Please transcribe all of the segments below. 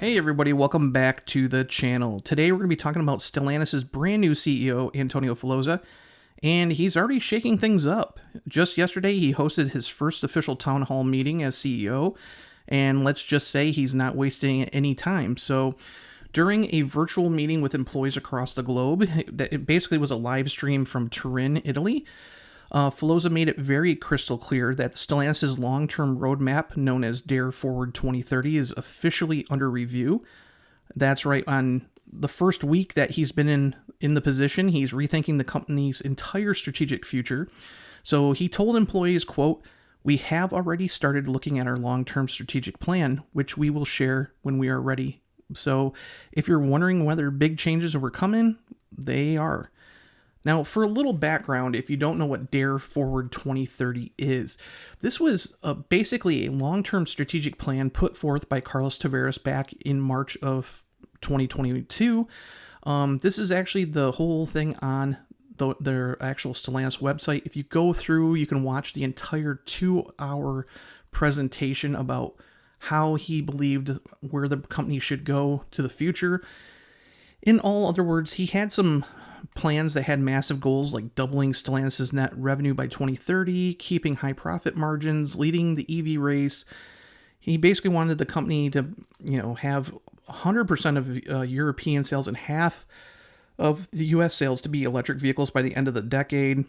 Hey everybody, welcome back to the channel. Today we're going to be talking about Stellantis' brand new CEO, Antonio Filosa, and he's already shaking things up. Just yesterday, he hosted his first official town hall meeting as CEO, and let's just say he's not wasting any time. So, during a virtual meeting with employees across the globe, it basically was a live stream from Turin, Italy. Filosa made it very crystal clear that Stellantis' long-term roadmap, known as Dare Forward 2030, is officially under review. That's right, on the first week that he's been in the position, he's rethinking the company's entire strategic future. So he told employees, quote, "We have already started looking at our long-term strategic plan, which we will share when we are ready." So if you're wondering whether big changes were coming, they are. Now, for a little background, if you don't know what Dare Forward 2030 is, this was basically a long-term strategic plan put forth by Carlos Tavares back in March of 2022. This is actually the whole thing on their actual Stellantis website. If you go through, you can watch the entire 2-hour presentation about how he believed where the company should go to the future. In all other words, he had some plans that had massive goals like doubling Stellantis' net revenue by 2030, keeping high profit margins, leading the EV race. He basically wanted the company to, have 100% of European sales and half of the US sales to be electric vehicles by the end of the decade.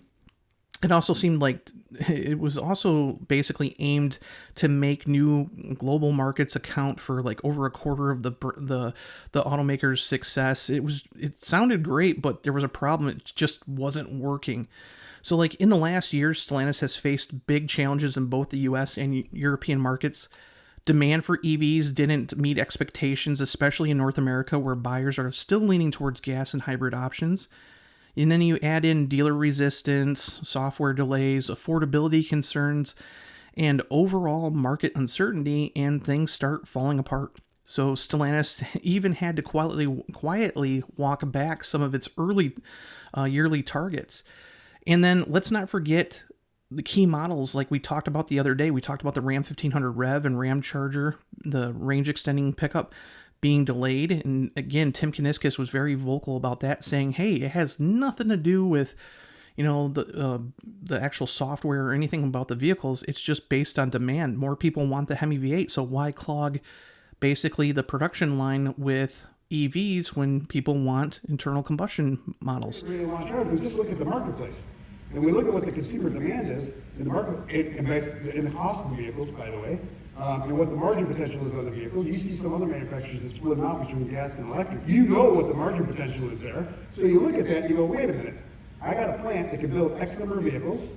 It also seemed like it was also basically aimed to make new global markets account for like over a quarter of the automaker's success. It sounded great, but there was a problem. It just wasn't working. So like in the last year, Stellantis has faced big challenges in both the US and European markets. Demand for EVs didn't meet expectations, especially in North America, where buyers are still leaning towards gas and hybrid options. And then you add in dealer resistance, software delays, affordability concerns, and overall market uncertainty, and things start falling apart. So Stellantis even had to quietly walk back some of its early yearly targets. And then let's not forget the key models like we talked about the other day. We talked about the Ram 1500 Rev and Ram Charger, the range extending pickup, being delayed. And again, Tim Kuniskis was very vocal about that, saying, hey, it has nothing to do with, the actual software or anything about the vehicles. It's just based on demand. More people want the Hemi V8, so why clog basically the production line with EVs when people want internal combustion models? We just look at the marketplace. And we look at what the consumer demand is in the market, and the cost of the vehicles, by the way, and what the margin potential is on the vehicles. You see some other manufacturers that split them out between gas and electric. You know what the margin potential is there. So you look at that and you go, wait a minute. I got a plant that can build X number of vehicles.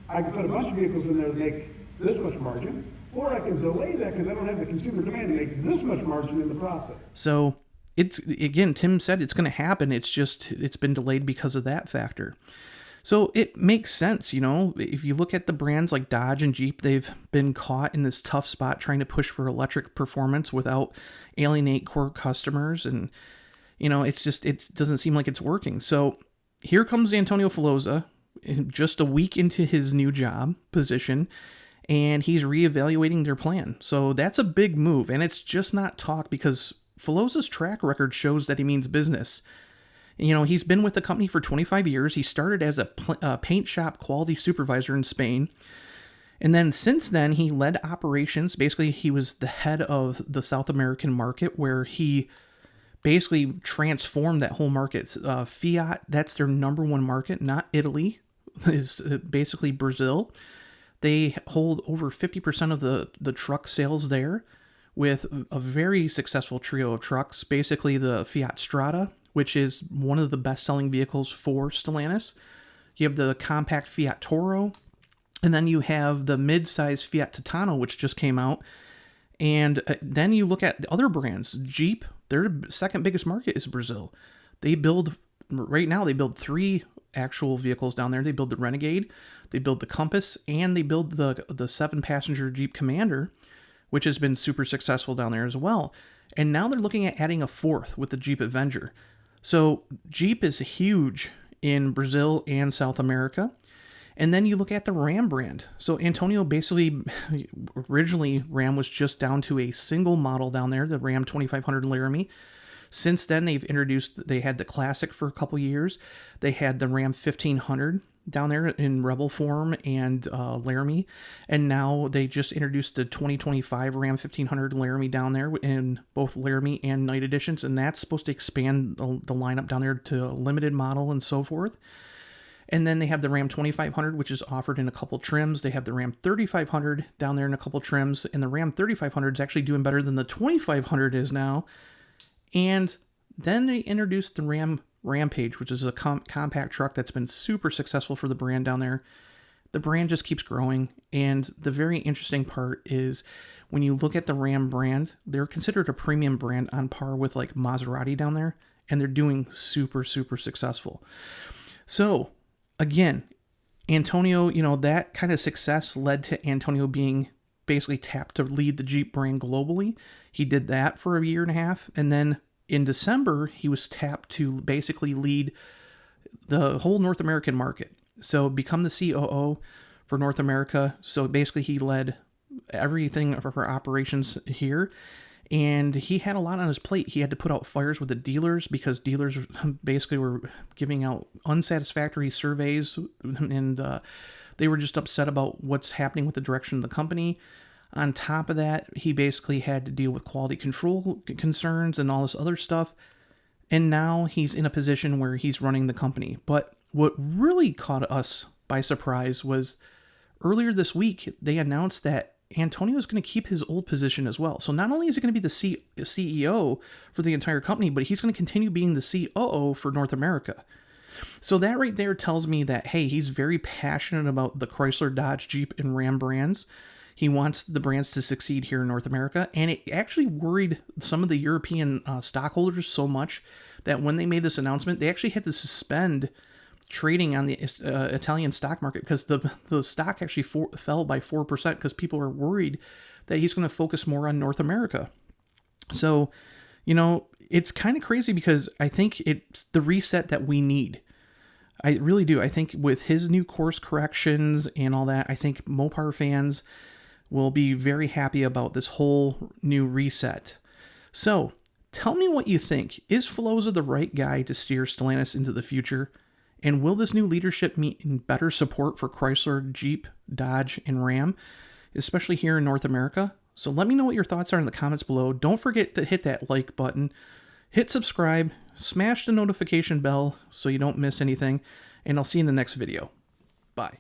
I can put a bunch of vehicles in there to make this much margin, or I can delay that because I don't have the consumer demand to make this much margin in the process. So it's, again, Tim said it's going to happen. It's been delayed because of that factor. So it makes sense, if you look at the brands like Dodge and Jeep, they've been caught in this tough spot trying to push for electric performance without alienate core customers. And, it doesn't seem like it's working. So here comes Antonio Filosa, just a week into his new job position, and he's reevaluating their plan. So that's a big move. And it's just not talk, because Filosa's track record shows that he means business. He's been with the company for 25 years. He started as a paint shop quality supervisor in Spain. And then since then, he led operations. Basically, he was the head of the South American market, where he basically transformed that whole market. Fiat, that's their number one market, not Italy, is basically Brazil. They hold over 50% of the truck sales there, with a very successful trio of trucks. Basically, the Fiat Strada, which is one of the best-selling vehicles for Stellantis. You have the compact Fiat Toro, and then you have the mid-size Fiat Titano, which just came out. And then you look at the other brands. Jeep, their second biggest market is Brazil. Right now, they build 3 actual vehicles down there. They build the Renegade, they build the Compass, and they build the 7-passenger Jeep Commander, which has been super successful down there as well. And now they're looking at adding a 4th with the Jeep Avenger. So Jeep is huge in Brazil and South America. And then you look at the Ram brand. So Antonio basically, originally Ram was just down to a single model down there, the Ram 2500 Laramie. Since then, they had the Classic for a couple years. They had the Ram 1500 down there in Rebel form and Laramie. And now they just introduced the 2025 Ram 1500 Laramie down there in both Laramie and Night editions. And that's supposed to expand the lineup down there to a limited model and so forth. And then they have the Ram 2500, which is offered in a couple trims. They have the Ram 3500 down there in a couple trims. And the Ram 3500 is actually doing better than the 2500 is now. And then they introduced the Ram Rampage, which is a compact truck that's been super successful for the brand down there. The brand just keeps growing. And the very interesting part is when you look at the Ram brand, they're considered a premium brand on par with like Maserati down there. And they're doing super, super successful. So again, Antonio, that kind of success led to Antonio being basically tapped to lead the Jeep brand globally. He did that for a year and a half. And then in December, he was tapped to basically lead the whole North American market. So become the COO for North America. So basically he led everything for operations here. And he had a lot on his plate. He had to put out fires with the dealers because dealers basically were giving out unsatisfactory surveys, and they were just upset about what's happening with the direction of the company. On top of that, he basically had to deal with quality control concerns and all this other stuff. And now he's in a position where he's running the company. But what really caught us by surprise was earlier this week, they announced that Antonio is going to keep his old position as well. So not only is he going to be the CEO for the entire company, but he's going to continue being the COO for North America. So that right there tells me that, hey, he's very passionate about the Chrysler, Dodge, Jeep, and Ram brands. He wants the brands to succeed here in North America. And it actually worried some of the European stockholders so much that when they made this announcement, they actually had to suspend trading on the Italian stock market because the stock actually fell by 4% because people are worried that he's going to focus more on North America. So, it's kind of crazy because I think it's the reset that we need. I really do. I think with his new course corrections and all that, I think Mopar fans will be very happy about this whole new reset. So, tell me what you think. Is Filosa the right guy to steer Stellantis into the future? And will this new leadership mean better support for Chrysler, Jeep, Dodge, and Ram, especially here in North America? So let me know what your thoughts are in the comments below. Don't forget to hit that like button, hit subscribe, smash the notification bell so you don't miss anything, and I'll see you in the next video. Bye.